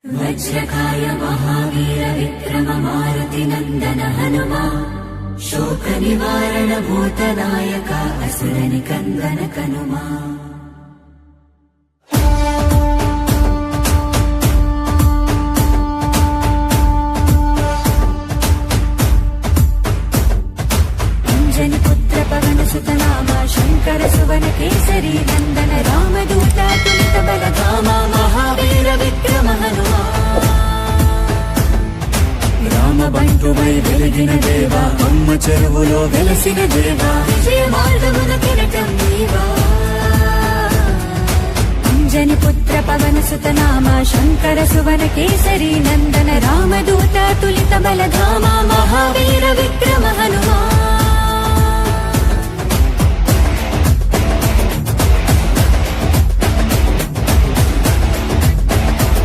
वज्रकाय महावीर विक्रम मारुति नंदन हनुमा शोक निवारण भूतनायक असुर निकंदन कनुमा। अंजनी पुत्र पवन सुत नामा शंकर सुवन केसरी नंदन रामदूत तुलित बलधामा महावीर विक्रम हनुमा। రామ బంటువై వెలిగిన దేవా అమ్మ చెరువులో వెలసిన దేవా విజయ మార్గమున కిరటం నీవా। అంజని పుత్ర పవన సుత నామ శంకర సువన కేసరి నందన రామదూత తులిత బలధామ మహావీర విక్రమ హనుమా।